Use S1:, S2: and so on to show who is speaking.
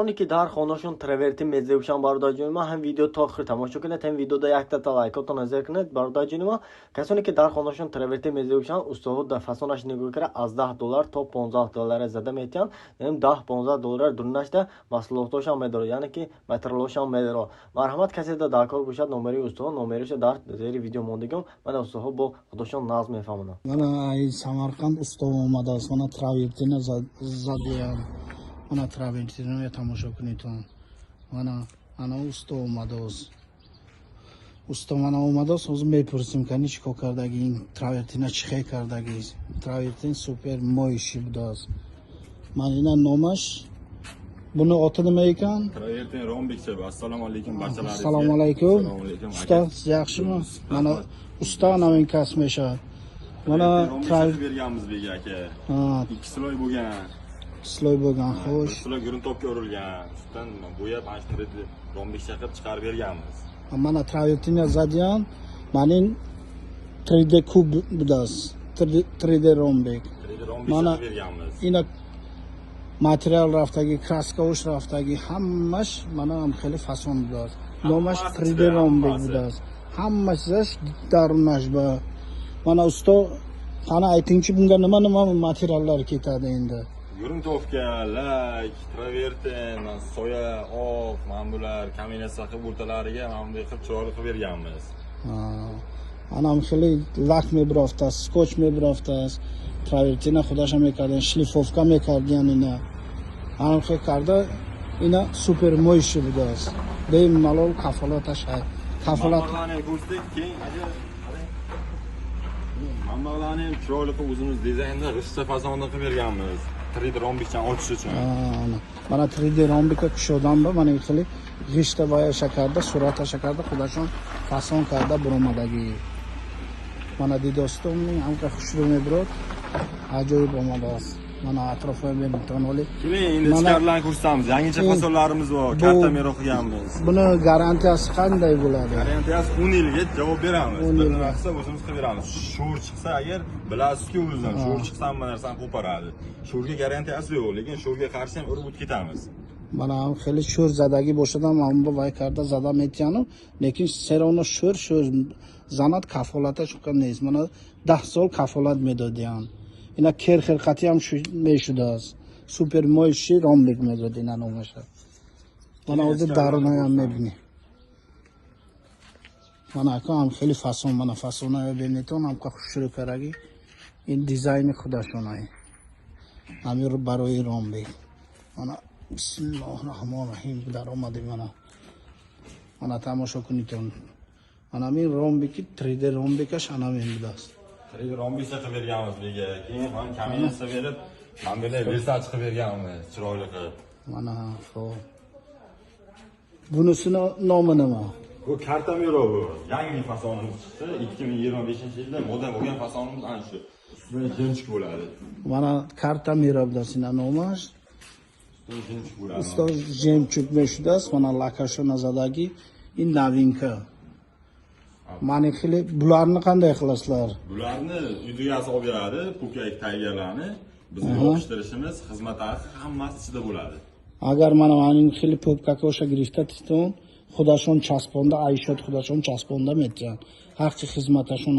S1: اونی که در خانهشون تراورتی میذاشتن برادر جون ما هم ویدیو تا آخر تماشا کنید هم ویدیو دا یک تا لایکاتون نظر کنید برادر جون ما کسانی که در خانهشون تراورتی میذاشتن استاد در فسانش نگاه کرده از $10 تا $15 زده میتین یعنی $10-15 درنش ده مسئولیتش هم میداره یعنی که مترلوش هم میداره مرحمت کسی در کار گوشت نمره استاد نمرهش در زیر ویدیو موندگم من استاد با خودشون ناز میفهمونم
S2: من این سمرقند استاد اومده است من تراورتی زدیم من تراورتی رو تماشا کنید من استاد اومده است استاد من اومده است از میپرسیم که چیکار کردگی این تراورتی نه چیکار کردگی تراورتی سوپر مویشی بوده است من اینا نامش bunu otini nima ekan?
S3: Travертин Rombekcha. Assalomu alaykum barchalarga.
S2: Assalomu alaykum. Ustoz yaxshimi? Mana usta namin kasmisha. Mana
S3: Rombekcha berganmiz bek aka.
S2: Ha,
S3: 2 sloy bo'lgan.
S2: sloy bo'lgan, xo'sh.
S3: Sloy gruntopga urilgan. Shundan bo'yab anshtirdi Rombekcha qilib chiqarib berganmiz.
S2: Mana travertini zadian, mening 3D kub budas. 3D Rombek.
S3: 3D Rombekcha berganmiz.
S2: Ina material raftagi, kraska o'sh raftagi hammash mana ham xili fason budas. Nomash 3D Rombek budas. Hammasi darunash ba. Mana usto qani aytingchi bunga nima materiallar ketadi endi?
S3: Gruntopga, lak, travertin, soya, oq, mana bular kombinatsiya qilib o'rtalariga mana bunday qilib chiroyli qilib berganmiz.
S2: Anam xili lak mebraftas, skoch mebraftas, travertina xudosh mekardan, shlifovka mekardan ina. Anam xil karda ina super moyshi budas. Beim malol kafalatash hay. Kafalat.
S3: Mana ko'rsatdik keyin Hammalarni ham chiroyli qilib o'zimiz dizaynda g'ishcha fasonda qilib berganmiz. 3D rombikchani ochish uchun.
S2: Mana 3D rombika kushodanba mana xili g'ishta va shakarda surata shakarda xudashon fason karda buromadagi. Mana didostomning hamka xushru mebrod ajoyib omadas. Mana atrofga metonoli.
S3: Keling endi ichkarilarni ko'rsatamiz. Yangicha fasonlarimiz bor. Karta mero qilganmiz.
S2: Buni garantiyasi qanday bo'ladi?
S3: Garantiyasi 10 yilga javob beramiz. Bir narsa o'zimiz qilib beramiz. Sho'r chiqsa agar bilasizki o'zimizdan sho'r chiqsa hamma narsani qo'paradi. Sho'rga garantiyasi yo'q, lekin sho'rga qarshi ham urib o'tib ketamiz. Mana
S2: ham xili sho'r zadagi bo'shadan men bu vaykarda zadam etganim, lekin serona sho'r zanat kafolata shukan نیست. Mana 10 سال kafolat medodian. Ina ker xilqati ham shu meshudas. Super moyshi rombek medod ina nomasha. Mana o'zi daruna ham mebini. Mana akam xili fason mana fasona beniton ham xushru karagi. این دیزاین خودشونای امیر برای رومبی انا بسم الله الرحمن الرحیم در اومده انا تماشا کنیتون انا می رومبی کی 3D رومبی کش انا مینداست
S3: 3D رومبی esa qilib berganmiz bega keyin ham kombinatsiya berib mana bunday versaç qilib berganmiz chiroyli qilib
S2: mana xo'p bunisini nomi nima
S3: bu karta mero bu yangi fasonimiz chiqdi 2025-yilda moda bo'lgan fasonimiz ana shu ustida jemchik bo'ladi
S2: mana karta mero bilasina nomash
S3: jemchik bo'ladi
S2: ustoz jemchuk meshudas mana lakasho nazadagi in novinka mana xili bularni qanday qilasizlar
S3: bularni uydigasi olib beradi pukak tayyorlarni bizning yopishtirishimiz xizmat haqi hammasi ichida bo'ladi
S2: agar mana mening xili popkaka o'sha grifta titon xudashon chasponda ayshot xudashon chasponda metjan haqchi xizmatashon